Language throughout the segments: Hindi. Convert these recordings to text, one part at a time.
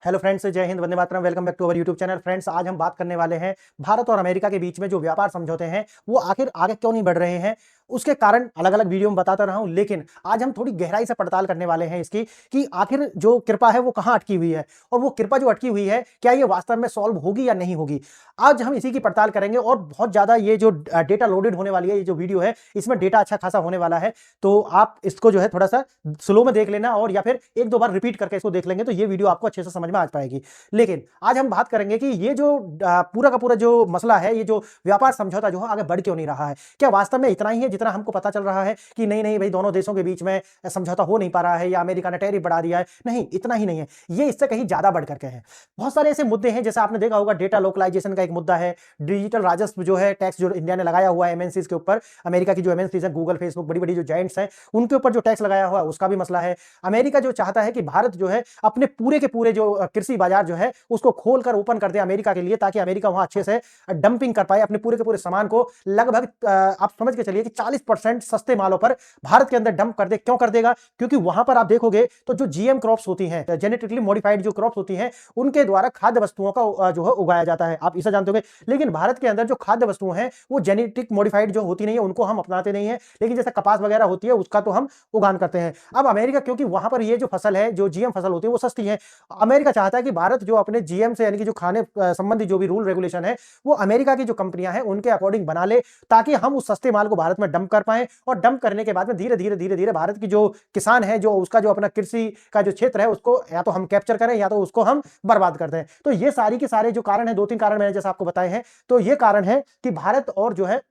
हेलो फ्रेंड्स, जय हिंद, वंदे मातरम। Welcome back to our YouTube channel. Friends, आज हम बात करने वाले हैं भारत और अमेरिका के बीच में जो व्यापार समझौते हैं वो आखिर आगे क्यों नहीं बढ़ रहे हैं। उसके कारण अलग अलग वीडियो में बताता रहा हूं, लेकिन आज हम थोड़ी गहराई से पड़ताल करने वाले हैं इसकी कि आखिर जो कृपा है वो कहां अटकी हुई है और वो कृपा जो अटकी हुई है क्या ये वास्तव में सॉल्व होगी या नहीं होगी। आज हम इसी की पड़ताल करेंगे और बहुत ज्यादा ये जो डेटा लोडेड होने वाली है, ये जो वीडियो है इसमें डेटा अच्छा खासा होने वाला है, तो आप इसको जो है थोड़ा सा स्लो में देख लेना और या फिर एक दो बार रिपीट करके इसको देख लेंगे तो ये वीडियो आपको अच्छे से समझ में आ पाएगी। लेकिन आज हम बात करेंगे कि ये जो पूरा का पूरा जो मसला है, ये जो व्यापार समझौता जो है आगे बढ़ क्यों नहीं रहा है। क्या वास्तव में इतना ही है जितना हमको पता चल रहा है कि नहीं नहीं भाई दोनों देशों के बीच में समझौता हो नहीं पा रहा है या अमेरिका ने टैरिफ बढ़ा दिया है। नहीं, इतना ही नहीं है, ये इससे कहीं ज्यादा बढ़ करके है। बहुत सारे ऐसे मुद्दे हैं, जैसे आपने देखा होगा डेटा लोकलाइजेशन का एक मुद्दा है, डिजिटल राजस्व जो है टैक्स जो इंडिया ने लगाया हुआ है एमएनसीज के ऊपर, अमेरिका की जो एमएनसीज है गूगल फेसबुक बड़ी बड़ी जो जायंट्स हैं उनके ऊपर जो टैक्स लगाया हुआ है उसका भी मसला है। अमेरिका जो चाहता है कि भारत जो है अपने पूरे के पूरे जो कृषि बाजार जो है उसको खोलकर ओपन कर दे अमेरिका के लिए, ताकि अमेरिका वहां अच्छे से डंपिंग कर पाए अपने पूरे के पूरे सामान को। लगभग आप समझ के चलिए कि 40% सस्ते मालों पर भारत के अंदर डंप कर दे। क्यों कर देगा? क्योंकि वहां पर आप देखोगे तो जो जीएम क्रॉप्स होती हैं, जेनेटिकली मॉडिफाइड जो क्रॉप्स होती हैं, उनके द्वारा खाद्य वस्तुओं का जो है उगाया जाता है, आप इसे जानते होंगे। लेकिन भारत के अंदर जो खाद्य वस्तुएं हैं वो जेनेटिक मॉडिफाइड जो होती नहीं है उनको हम अपनाते नहीं है, लेकिन जैसे कपास वगैरह होती है उसका तो हम उगान करते हैं। अब अमेरिका, क्योंकि वहां पर ये जो फसल है, जो जीएम फसल होती है वो सस्ती है, अमेरिका चाहता है कि भारत जो अपने जीएम से यानी कि जो खाने संबंधी जो भी रूल रेगुलेशन है वो अमेरिका की जो कंपनियां हैं उनके अकॉर्डिंग बना ले, ताकि हम उस सस्ते माल को भारत में डंप कर पाए और डंप करने के बाद में धीरे धीरे धीरे धीरे भारत की जो किसान है, जो उसका जो अपना कृषि का जो क्षेत्र है उसको या तो हम कैप्चर करें या तो उसको हम बर्बाद कर दें। तो ये सारी के सारे जो कारण है, दो तीन कारण मैंने जैसे आपको बताए हैं, तो ये कारण है कि भारत और जो है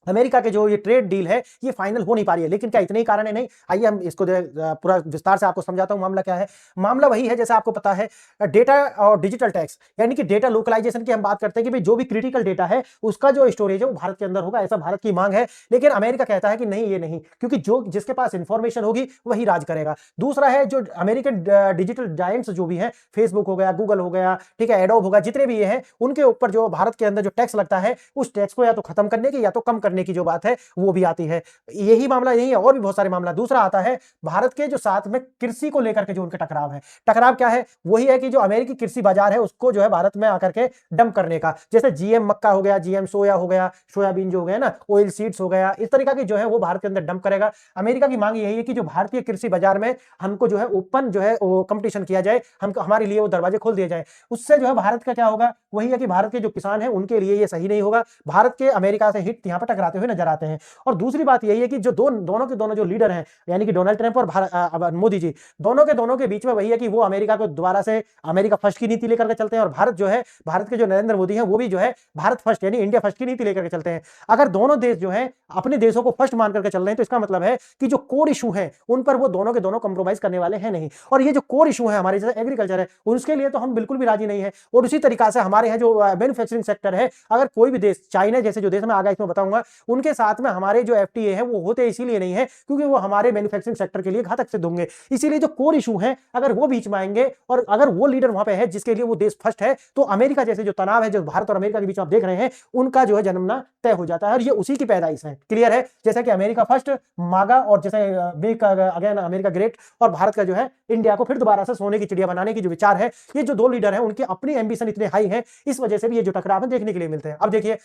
अमेरिका के जो ये ट्रेड डील है ये फाइनल हो नहीं पा रही है। लेकिन क्या इतने ही कारण है? नहीं, आइए हम इसको पूरा विस्तार से आपको समझाता हूं। मामला क्या है? मामला वही है जैसे आपको पता है, डेटा और डिजिटल टैक्स यानी कि डेटा लोकलाइजेशन की हम बात करते हैं कि भाई जो भी क्रिटिकल डेटा है उसका जो स्टोरेज है वो भारत के अंदर होगा, ऐसा भारत की मांग है। लेकिन अमेरिका कहता है कि नहीं, ये नहीं, क्योंकि जो जिसके पास इंफॉर्मेशन होगी वही राज करेगा। दूसरा है जो अमेरिकन डिजिटल जायंट्स जो भी है, फेसबुक हो गया, गूगल हो गया, ठीक है, एडोब होगा, जितने भी ये हैं उनके ऊपर जो भारत के अंदर जो टैक्स लगता है उस टैक्स को या तो खत्म करने की या तो कम करने की जो बात है वो भी आती है। यही मामला नहीं है, और भी बहुत सारे मामला। दूसरा आता है भारत के जो साथ में कृषि को लेकर के जो उनका टकराव है। टकराव क्या है? वही है कि जो अमेरिकी कृषि बाजार है उसको जो है भारत में आकर के डंप करने का, जैसे जीएम मक्का हो गया, जीएम सोया हो गया, सोयाबीन जो हो गया ना, ऑयल सीड्स हो गया, इस तरीका की जो है वो भारत के अंदर डंप करेगा। अमेरिका की मांग यही है कि जो भारतीय कृषि बाजार में हमको जो है ओपन जो है वो कंपटीशन किया जाए, हमको हमारे लिए वो दरवाजे खोल दिए जाए। उससे जो है भारत का क्या होगा? वही है कि भारत के जो किसान है उनके लिए ये सही नहीं होगा। भारत के अमेरिका से हित यहां पर टकराते हुए नजर आते हैं। और दूसरी बात यही है कि जो दोनों के दोनों जो लीडर हैं, यानी कि डोनाल्ड ट्रंप और मोदी जी, दोनों के बीच में वही है कि वो अमेरिका को दोबारा से अमेरिका फर्स्ट की नीति लेकर के चलते हैं, और भारत जो है, भारत के जो नरेंद्र मोदी हैं वो भी जो है भारत फर्स्ट यानी इंडिया फर्स्ट की नीति लेकर के चलते हैं। अगर दोनों देश जो है अपने देशों को फर्स्ट मान करके चल रहे हैं तो इसका मतलब है कि जो कोर इशू है उन पर वो दोनों के दोनों कंप्रोमाइज करने वाले हैं नहीं। और ये जो कोर इशू है हमारे जैसे एग्रीकल्चर है उसके लिए तो हम बिल्कुल भी राजी नहीं है। और उसी तरीका से हमारे यहाँ जो मैन्युफैक्चरिंग सेक्टर है, अगर कोई भी देश, चाइना जैसे जो देश में आगे इसमें बताऊंगा, उनके साथ में हमारे जो एफटीए है वो होते इसीलिए नहीं है क्योंकि वो हमारे मैन्युफैक्चरिंग सेक्टर के लिए घातक सिद्ध होंगे। इसीलिए जो कोर इशू है अगर वो बीच में आएंगे और अगर वो लीडर वहां पे है जिसके लिए वो देश फर्स्ट है, तो अमेरिका जैसे जो तनाव है जो भारत और अमेरिका के बीच में आप देख रहे हैं उनका जो है जन्मना तय हो जाता है। और ये उसी की पैदाइश है। क्लियर है? जैसे कि अमेरिका फर्स्ट, मागा, और जैसे मेक अगेन अमेरिका ग्रेट, और भारत का जो है इंडिया को फिर दोबारा से सोने की चिड़िया बनाने की जो विचार है, ये जो दो लीडर हैं उनकी अपनी एंबिशन इतने हाई है, इस वजह से भी ये जो टकराव है देखने के लिए मिलते हैं। अब देखिए,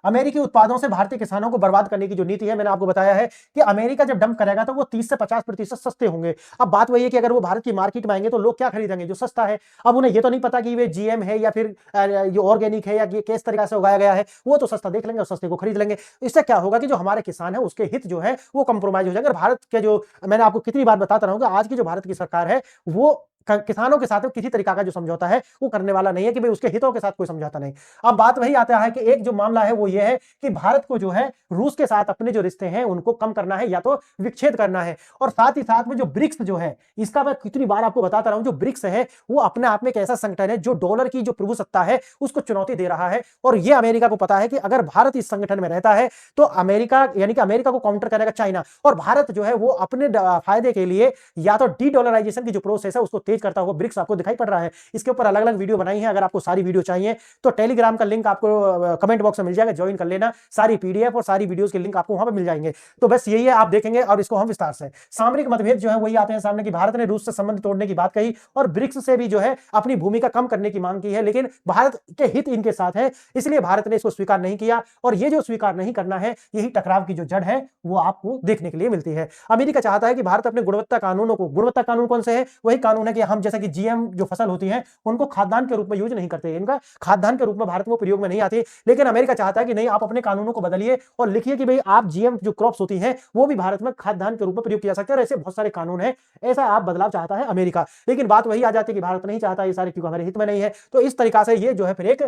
अमेरिकी उत्पादों से भारतीय किसानों को बर्बाद करने की जो नीति है, मैंने आपको बताया है कि अमेरिका जब डंप करेगा तो वो 30 से 50% सस्ते होंगे। अब बात वही है कि अगर वो भारत की मार्केट में आएंगे तो लोग क्या खरीदेंगे? जो सस्ता है। अब उन्हें ये तो नहीं पता कि वे जीएम है या फिर ये ऑर्गेनिक है या ये किस तरीका से उगाया गया है, वो तो सस्ता देख लेंगे और सस्ते को खरीद लेंगे। इससे क्या होगा कि जो हमारे किसान है उसके हित जो है वो कंप्रोमाइज हो जाएंगे। और भारत के जो, मैंने आपको कितनी बार बताता रहूंगा, आज की जो भारत की सरकार है वो किसानों के साथ किसी तरीका का जो समझौता है वो करने वाला नहीं है कि भाई उसके हितों के साथ कोई समझौता नहीं। अब बात वही आता है कि एक जो मामला है वो ये है कि भारत को जो है रूस के साथ अपने जो रिश्ते हैं उनको कम करना है या तो विच्छेद करना है। और साथ ही साथ में जो ब्रिक्स जो है, इसका मैं कितनी बार आपको बताता रहा हूं, जो ब्रिक्स है वो अपने आप में एक ऐसा संगठन है जो डॉलर की जो प्रभुसत्ता है उसको चुनौती दे रहा है। और ये अमेरिका को पता है कि अगर भारत इस संगठन में रहता है तो अमेरिका, यानी कि अमेरिका को काउंटर करेगा चाइना, और भारत जो है वो अपने फायदे के लिए या तो डी डॉलराइजेशन की जो प्रोसेस है उसको एंगेज करता हुआ ब्रिक्स आपको दिखाई पड़ रहा है। इसके ऊपर अलग अलग वीडियो बनाई है, अगर आपको सारी वीडियो चाहिए तो टेलीग्राम का लिंक आपको कमेंट बॉक्स में मिल जाएगा, ज्वाइन कर लेना। सारी पीडीएफ और सारी वीडियोस के लिंक आपको वहां पर मिल जाएंगे। तो बस यही है, आप देखेंगे और इसको हम विस्तार से सामरिक मतभेद जो है वही आते हैं सामने कि भारत ने रूस से संबंध तोड़ने की बात कही और ब्रिक्स से भी जो है अपनी भूमिका कम करने की मांग की है, लेकिन भारत के हित इनके साथ है, इसलिए भारत ने इसको स्वीकार नहीं किया। और ये जो स्वीकार नहीं करना है, यही टकराव की जो जड़ है वो आपको देखने के लिए मिलती है। अमेरिका चाहता है कि भारत अपने गुणवत्ता कानूनों को, गुणवत्ता कानून कौन से है? वही कानून है कि हम जैसे कि जीएम जो फसल होती है उनको खाद्यान्न के रूप में यूज नहीं करते, इनका खाद्यान्न के रूप में भारत में प्रयोग में नहीं आती। लेकिन अमेरिका चाहता है कि नहीं, आप अपने कानूनों को बदलिए और लिखिए कि भाई आप जीएम जो क्रॉप्स होती हैं वो भी भारत में खाद्यान्न के रूप में प्रयोग किया सकते हैं। और ऐसे बहुत सारे कानून हैं, ऐसा आप बदलाव चाहता है अमेरिका। लेकिन बात वही आ जाती है कि भारत नहीं चाहता ये सारे, क्योंकि हमारे हित में नहीं है। तो इस तरीका से ये जो है फिर एक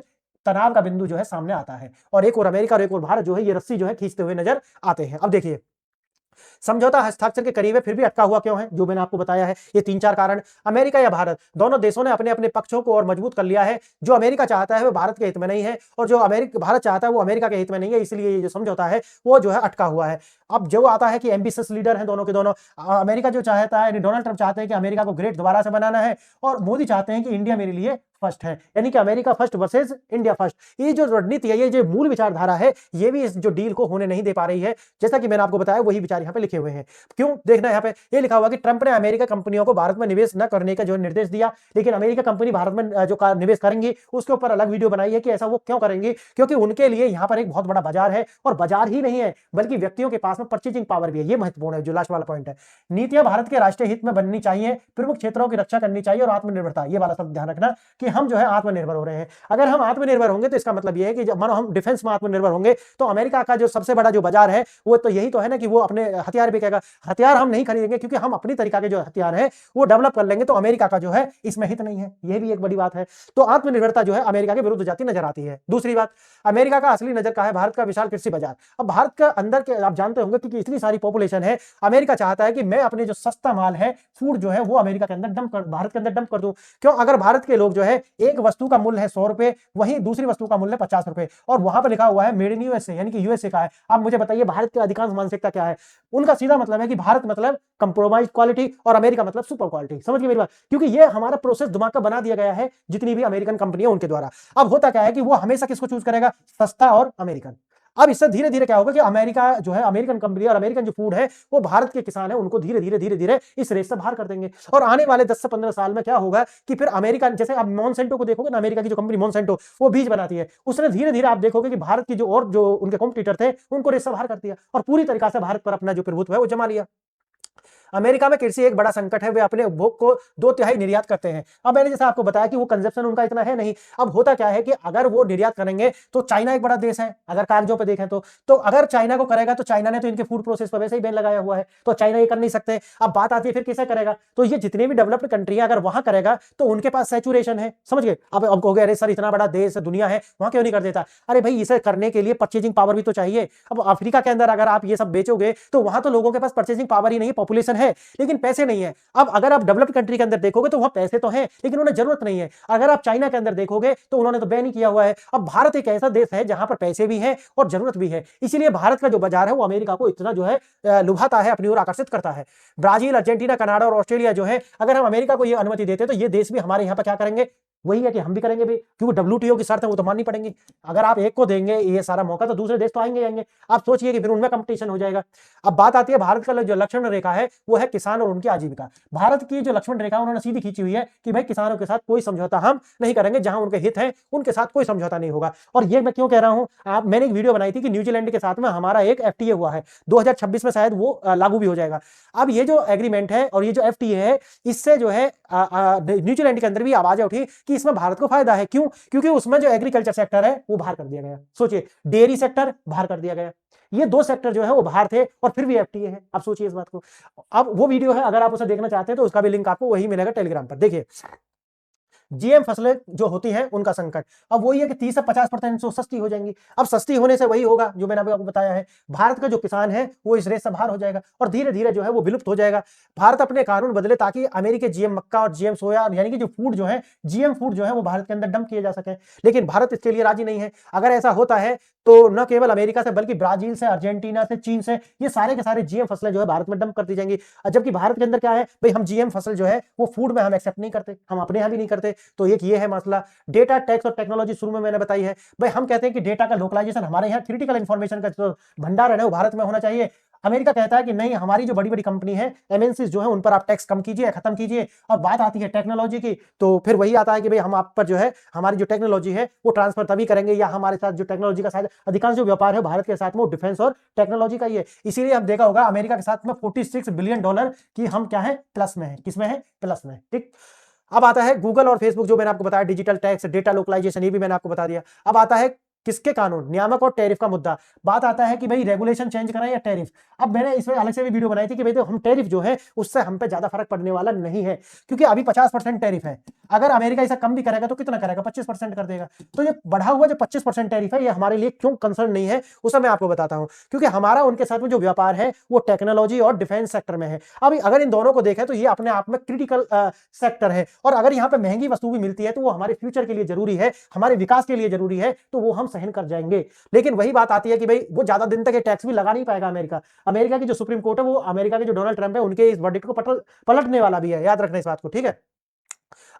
तनाव का बिंदु जो है सामने आता है और एक और अमेरिका और एक और भारत जो है ये रस्सी जो है खींचते हुए नजर आते हैं। अब देखिए, समझौता हस्ताक्षर के करीब है फिर भी अटका हुआ क्यों है? जो मैंने आपको बताया है, ये 3-4 कारण। अमेरिका या भारत, दोनों देशों ने अपने अपने पक्षों को और मजबूत कर लिया है। जो अमेरिका चाहता है वो भारत के हित में नहीं है और जो भारत चाहता है वो अमेरिका के हित में नहीं है, इसलिए ये जो समझौता है वो जो है अटका हुआ है। अब जो आता है कि एम्बिशियस लीडर हैं दोनों के दोनों, अमेरिका जो चाहता है, डोनाल्ड ट्रंप चाहते हैं कि अमेरिका को ग्रेट दोबारा से बनाना है और मोदी चाहते हैं कि इंडिया मेरे लिए फर्स्ट है, यानी कि America first versus India first. ये जो रणनीति है, ये जो मूल विचारधारा है, ये भी इस जो डील को होने नहीं दे पा रही है। जैसा कि मैंने आपको बताया वही विचार यहाँ पे लिखे हुए हैं। क्यों? देखना यहाँ पे ये लिखा हुआ कि ट्रंप ने अमेरिका कंपनियों को भारत में निवेश न करने का जो निर्देश दिया, लेकिन अमेरिका कंपनी भारत में जो निवेश करेंगी उसके ऊपर अलग वीडियो बनाई है कि ऐसा वो क्यों करेंगी, क्योंकि उनके लिए यहाँ पर एक बहुत बड़ा बाजार है और बाजार ही नहीं है बल्कि व्यक्तियों के पास में परचेजिंग पावर भी है। ये महत्वपूर्ण है, जो लास्ट वाला पॉइंट है। नीतियां भारत के राष्ट्रीय हित में बननी चाहिए, प्रमुख क्षेत्रों की रक्षा करनी चाहिए और आत्मनिर्भरता, ये वाला सब ध्यान रखना कि हम जो है आत्मनिर्भर हो रहे हैं। अगर हम आत्मनिर्भर होंगे तो इसका मतलब यह है कि जब मानो हम डिफेंस में आत्मनिर्भर होंगे तो अमेरिका का जो सबसे बड़ा जो बाजार है वो तो यही तो है ना कि वो अपने हथियार बिकेगा। हथियार हम नहीं खरीदेंगे क्योंकि हम अपनी तरीका के जो हथियार है वो डेवलप कर लेंगे, तो अमेरिका का जो है इसमें हित नहीं है। यह भी एक बड़ी बात है। तो आत्मनिर्भरता जो है अमेरिका के विरुद्ध जाती नजर आती है। दूसरी बात, अमेरिका का असली नजर कहां है? भारत का विशाल कृषि बाजार। अब भारत का अंदर के आप जानते होंगे कि इतनी सारी पॉपुलेशन है, अमेरिका चाहता है कि मैं अपने जो सस्ता माल है, फूड जो है वो अमेरिका के अंदर डंप कर, भारत के अंदर डंप कर दूं। क्यों? अगर भारत के लोग जो है, एक वस्तु का मूल्य है 100 रुपए, वहीं दूसरी वस्तु का मूल्य 50 रुपए और वहां पर लिखा हुआ है मेड इन यूएसए, यानी कि यूएसए का है। आप मुझे बताइए भारत की अधिकांश मानसिकता क्या है? उनका सीधा मतलब है कि भारत मतलब कंप्रोमाइज क्वालिटी और अमेरिका मतलब सुपर क्वालिटी। समझ गए मेरी बात? क्योंकि ये हमारा प्रोसेस दिमाग का बना दिया गया है जितनी भी अमेरिकन कंपनी है उनके द्वारा। अब होता क्या है कि वो हमेशा किसको चूज करेगा? सस्ता और अमेरिकन। अब इससे धीरे धीरे क्या होगा कि अमेरिका जो है, अमेरिकन कंपनी और अमेरिकन जो फूड है वो भारत के किसान है उनको धीरे धीरे धीरे धीरे इस रेस से बाहर कर देंगे। और आने वाले 10 से 15 साल में क्या होगा कि फिर अमेरिका, जैसे आप मॉन्सेंटो को देखोगे ना, अमेरिका की जो कंपनी मॉन्सेंटो वो बीज बनाती है, उसने धीरे धीरे आप देखोगे कि भारत की जो और जो उनके कॉम्पिटिटर थे उनको रेस से बाहर कर दिया और पूरी तरीके से भारत पर अपना जो प्रभुत्व है वो जमा लिया। अमेरिका में कृषि एक बड़ा संकट है, वे अपने उपभोग को 2/3 निर्यात करते हैं। अब मैंने जैसे आपको बताया कि वो कंजप्शन उनका इतना है नहीं। अब होता क्या है कि अगर वो निर्यात करेंगे तो चाइना एक बड़ा देश है, अगर कागजों पे देखें तो अगर चाइना को करेगा तो चाइना ने तो इनके फूड प्रोसेस पर वैसे ही बैन लगाया हुआ है, तो चाइना ये कर नहीं सकते। अब बात आती है फिर किसे करेगा? तो ये जितने भी डेवलप्ड कंट्री है अगर वहां करेगा तो उनके पास सैचुरेशन है। समझ गए? अब कहोगे अरे सर इतना बड़ा देश दुनिया है वहां क्यों नहीं कर देता? अरे भाई इसे करने के लिए परचेजिंग पावर भी तो चाहिए। अब अफ्रीका के अंदर अगर आप ये सब बेचोगे तो वहां तो लोगों के पास परचेजिंग पावर ही नहीं है, पॉपुलेशन है लेकिन पैसे नहीं है। अब अगर आप डेवलप्ड कंट्री के अंदर देखोगे तो वहां पैसे तो हैं लेकिन उन्हें जरूरत नहीं है। अगर आप चाइना के अंदर देखोगे तो उन्होंने तो बैन ही किया हुआ है। अब भारत एक ऐसा देश है जहां पर पैसे भी हैं और जरूरत भी है, इसीलिए भारत का जो बाजार है वो अमेरिका को इतना जो है लुभाता है, अपनी ओर आकर्षित करता है। ब्राजील, अर्जेंटीना, कनाडा और ऑस्ट्रेलिया जो है, अगर हम अमेरिका को ये अनुमति देते तो ये देश भी हमारे यहाँ पर क्या करेंगे? वही है कि हम भी करेंगे भी, क्योंकि डब्ल्यूटीओ की शर्त है वो तो माननी पड़ेंगी। अगर आप एक को देंगे ये सारा मौका तो दूसरे देश तो आएंगे। आप सोचिए कि फिर उनमें कंपटीशन हो जाएगा। अब बात आती है भारत का जो लक्ष्मण रेखा है वो है किसान और उनकी आजीविका। भारत की जो लक्ष्मण रेखा उन्होंने सीधी खींची हुई है कि भाई किसानों के साथ कोई समझौता हम नहीं करेंगे, जहां उनके हित है उनके साथ कोई समझौता नहीं होगा। और ये मैं क्यों कह रहा हूं, मैंने एक वीडियो बनाई थी कि न्यूजीलैंड के साथ में हमारा एक एफटीए हुआ है, 2026 में शायद वो लागू भी हो जाएगा। अब ये जो एग्रीमेंट है और ये जो एफटीए है, इससे जो है न्यूजीलैंड के अंदर भी आवाजें उठी कि इसमें भारत को फायदा है। क्यों? क्योंकि उसमें जो एग्रीकल्चर सेक्टर है वो बाहर कर दिया गया। सोचिए, डेयरी सेक्टर बाहर कर दिया गया, ये 2 सेक्टर जो है वो बाहर थे और फिर भी एफटीए है। अब सोचिए इस बात को। अब वो वीडियो है, अगर आप उसे देखना चाहते हैं तो उसका भी लिंक आपको वही मिलेगा टेलीग्राम पर। देखिए जीएम फसलें जो होती हैं उनका संकट। अब वही है कि 30 से 50% तो सस्ती हो जाएंगी। अब सस्ती होने से वही होगा जो मैंने अभी आपको बताया है, भारत का जो किसान है वो इस रेस से बाहर हो जाएगा और धीरे धीरे जो है वो विलुप्त हो जाएगा। भारत अपने कानून बदले ताकि अमेरिकी जीएम मक्का और जीएम सोया यानी कि जो फूड जो है, जीएम फूड जो है वो भारत के अंदर डंप किए जा सके, लेकिन भारत इसके लिए राजी नहीं है। अगर ऐसा होता है तो न केवल अमेरिका से बल्कि ब्राजील से, अर्जेंटीना से, चीन से, ये सारे के सारे जीएम फसलें जो है भारत में डंप कर दी जाएंगी। जबकि भारत के अंदर क्या है भाई, हम जीएम फसल जो है वो फूड में हम एक्सेप्ट नहीं करते, हम अपने यहां भी नहीं करते। तो एक ये है मसला। डेटा, टैक्स और टेक्नोलॉजी शुरू में मैंने बताई है भाई, हम कहते हैं कि डेटा का लोकलाइजेशन, हमारे यहाँ क्रिटिकल इंफॉर्मेशन का जो भंडारण है वो भारत में होना चाहिए। अमेरिका कहता है कि नहीं, हमारी जो बड़ी बड़ी कंपनी है, एमएनसीज जो है, उन पर आप टैक्स कम कीजिए, खत्म कीजिए। और बात आती है टेक्नोलॉजी की, तो फिर वही आता है कि भाई हम आप पर जो है हमारी जो टेक्नोलॉजी है वो ट्रांसफर तभी करेंगे, या हमारे साथ जो टेक्नोलॉजी का शायद अधिकांश जो व्यापार है भारत के साथ में वो डिफेंस और टेक्नोलॉजी का ही है। इसीलिए हम देखा होगा अमेरिका के साथ में $46 बिलियन की हम क्या है, प्लस में है। किसमें है? प्लस में। ठीक। अब आता है गूगल और फेसबुक, जो मैंने आपको बताया, डिजिटल टैक्स, डेटा लोकलाइजेशन, ये भी मैंने आपको बता दिया। अब आता है किसके कानून, नियामक और टैरिफ का मुद्दा। बात आता है कि भाई रेगुलेशन चेंज कराएं या टैरिफ। अब मैंने इसमें अलग से भी वीडियो बनाई थी कि भाई तो हम टैरिफ जो है उससे हम पे ज्यादा फर्क पड़ने वाला नहीं है, क्योंकि अभी 50% टैरिफ है। अगर अमेरिका इसे कम भी करेगा तो कितना करेगा? 25% कर देगा। तो ये बढ़ा हुआ जो 25% टैरिफ है ये हमारे लिए क्यों कंसर्न नहीं है, उसे मैं आपको बताता हूं। क्योंकि हमारा उनके साथ में जो व्यापार है वो टेक्नोलॉजी और डिफेंस सेक्टर में है। अभी अगर इन दोनों को देखें तो ये अपने आप में क्रिटिकल सेक्टर है, और अगर यहाँ पे महंगी वस्तु भी मिलती है तो वो हमारे फ्यूचर के लिए जरूरी है, हमारे विकास के लिए जरूरी है, तो वो हम सहन कर जाएंगे। लेकिन वही बात आती है कि भाई वो ज्यादा दिन तक ये टैक्स भी लगा नहीं पाएगा अमेरिका। अमेरिका की जो सुप्रीम कोर्ट है वो अमेरिका के जो डोनाल्ड ट्रंप है उनके इस वर्डिक्ट को पलटने वाला भी है, याद रखना इस बात को। ठीक है।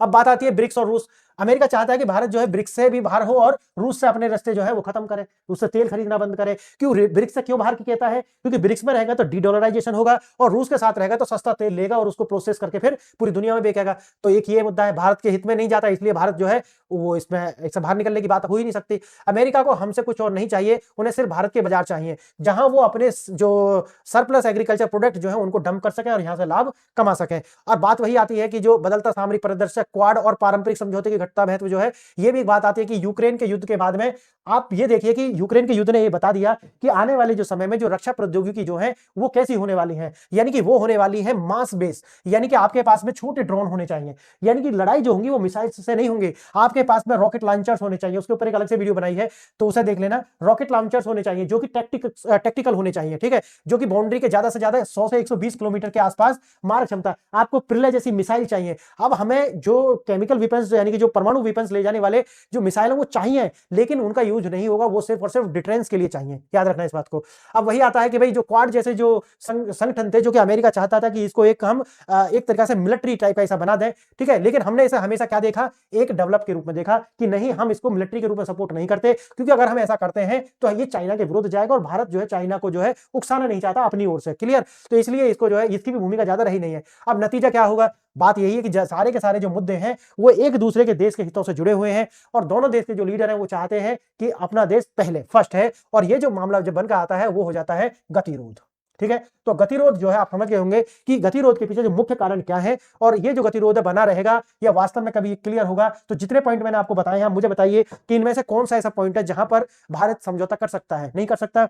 अब बात आती है ब्रिक्स और रूस। अमेरिका चाहता है कि भारत जो है ब्रिक्स से भी बाहर हो और रूस से अपने रास्ते जो है वो खत्म करे, उससे तेल खरीदना बंद करे। क्यों ब्रिक्स से क्यों बाहर की कहता है? क्योंकि ब्रिक्स में रहेगा तो डीडॉलराइजेशन होगा, और रूस के साथ रहेगा तो सस्ता तेल लेगा और उसको प्रोसेस करके फिर पूरी दुनिया में बेचेगा। तो एक ये मुद्दा है, भारत के हित में नहीं जाता, इसलिए भारत जो है वो इसमें इससे बाहर निकलने की बात हो ही नहीं सकती। अमेरिका को हमसे कुछ और नहीं चाहिए, उन्हें सिर्फ भारत के बाजार चाहिए, जहां वो अपने जो सरप्लस एग्रीकल्चर प्रोडक्ट जो है उनको डंप कर सके और यहां से लाभ कमा सके। और बात वही आती है कि जो बदलता सामरिक परिदृश्य, क्वाड और पारंपरिक समझौते की घटता महत्व जो है, ये भी एक बात आती है कि यूक्रेन के युद्ध के बाद में आप ये देखिए कि यूक्रेन के युद्ध ने ये बता दिया कि आने वाले जो समय में जो रक्षा प्रौद्योगिकी जो है वो कैसी होने वाली है, यानी कि वो होने वाली है मास बेस, यानी कि आपके पास में छोटे ड्रोन होने चाहिए, यानी कि लड़ाई जो होंगी वो मिसाइल से नहीं होंगी, आपके पास में रॉकेट लॉन्चर्स होने चाहिए। उसके ऊपर एक अलग से वीडियो बनाई है तो उसे देख लेना। रॉकेट लॉन्चर्स होने चाहिए जो कि टेक्टिकल होने चाहिए, ठीक है, जो कि बाउंड्री के ज्यादा से ज्यादा 100 से 120 किलोमीटर के आसपास मार क्षमता। आपको प्रिले जैसी मिसाइल चाहिए। अब हमें जो केमिकल वेपन्स यानी कि जो परमाणु वेपन्स ले जाने वाले जो मिसाइल है वो चाहिए, लेकिन उनका यूज नहीं होगा, वो सिर्फ और सिर्फ डिफेंस के लिए चाहिए, याद रखना इस बात को। अब वही आता है कि भाई जो क्वाड जैसे जो संगठन थे, जो कि अमेरिका चाहता था कि इसको एक हम एक तरीका से मिलिट्री टाइप का ऐसा बना दें, ठीक है, लेकिन हमने इसे हमेशा क्या देखा, एक डेवलप के रूप में देखा कि नहीं, हम इसको मिलिट्री के रूप में सपोर्ट नहीं करते, क्योंकि अगर हम ऐसा करते हैं तो ये चाइना के विरुद्ध जाएगा और भारत जो है चाइना को जो है उकसाना नहीं चाहता अपनी ओर से, क्लियर। तो इसलिए इसको जो है इसकी भी भूमिका ज्यादा रही नहीं है। अब नतीजा क्या होगा? बात यही है कि सारे के सारे जो मुद्दे हैं वो एक दूसरे के देश के हितों से जुड़े हुए हैं, और दोनों देश के जो लीडर हैं वो चाहते हैं कि अपना देश पहले, फर्स्ट है, और ये जो मामला जब बनकर आता है वो हो जाता है गतिरोध, ठीक है। तो गतिरोध जो है आप समझ गए होंगे कि गतिरोध के पीछे जो मुख्य कारण क्या है, और ये जो गतिरोध बना रहेगा या वास्तव में कभी क्लियर होगा। तो जितने पॉइंट मैंने आपको बताए हैं, मुझे बताइए कि इनमें से कौन सा ऐसा पॉइंट है जहां पर भारत समझौता कर सकता है, नहीं कर सकता।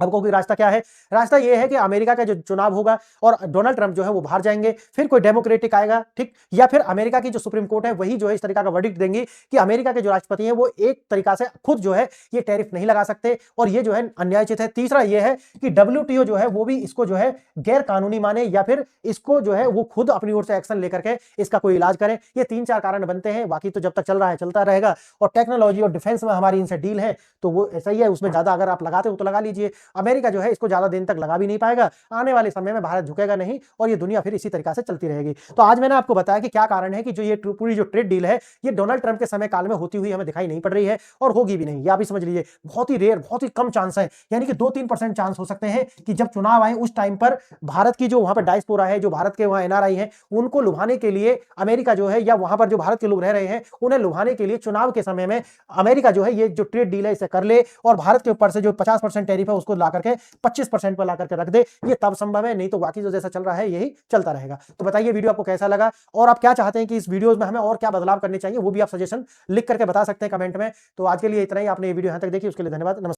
अब कोई रास्ता क्या है? रास्ता यह है कि अमेरिका का जो चुनाव होगा और डोनाल्ड ट्रंप जो है वो बाहर जाएंगे, फिर कोई डेमोक्रेटिक आएगा, ठीक, या फिर अमेरिका की जो सुप्रीम कोर्ट है वही जो है इस तरीका का वर्डिक्ट देंगी कि अमेरिका के जो राष्ट्रपति हैं वो एक तरीका से खुद जो है ये टैरिफ नहीं लगा सकते, और ये जो है अन्यायचित है। तीसरा ये है कि WTO जो है वो भी इसको जो है गैर कानूनी माने, या फिर इसको जो है वो खुद अपनी ओर से एक्शन लेकर के इसका कोई इलाज करें। ये 3-4 कारण बनते हैं, बाकी तो जब तक चल रहा है चलता रहेगा। और टेक्नोलॉजी और डिफेंस में हमारी इनसे डील है तो वो ऐसा ही है, उसमें ज्यादा अगर आप लगाते हो तो लगा लीजिए। अमेरिका जो है इसको ज्यादा दिन तक लगा भी नहीं पाएगा, आने वाले समय में भारत झुकेगा नहीं, और ये दुनिया फिर इसी तरीका से चलती रहेगी। तो आज मैंने आपको बताया कि क्या कारण है कि जो ये पूरी जो ट्रेड डील है ये डोनाल्ड ट्रंप के समय काल में होती हुई हमें दिखाई नहीं पड़ रही है, और होगी भी नहीं, ये आप ही समझ लीजिए। बहुत ही रेयर, बहुत ही कम चांस है, यानी कि 2-3% चांस हो सकते हैं कि जब चुनाव आए उस टाइम पर भारत की जो वहां पर डायस्पोरा है, जो भारत के वहां NRI है, उनको लुभाने के लिए अमेरिका जो है, या वहां पर जो भारत के लोग रह रहे हैं उन्हें लुभाने के लिए चुनाव के समय में अमेरिका जो है ये जो ट्रेड डील है इसे कर ले, और भारत के ऊपर से जो 50% टैरिफ है उसको ला करके 25% पर ला करके रख दे। ये तब संभव है, नहीं तो बाकी जो जैसा चल रहा है यही चलता रहेगा। तो बताइए वीडियो आपको कैसा लगा, और आप क्या चाहते हैं कि इस वीडियोस में हमें और क्या बदलाव करने चाहिए, वो भी आप सजेशन लिख करके बता सकते हैं कमेंट में। तो आज के लिए इतना ही। आपने ये वीडियो यहां तक देखी उसके लिए धन्यवाद। नमस्कार।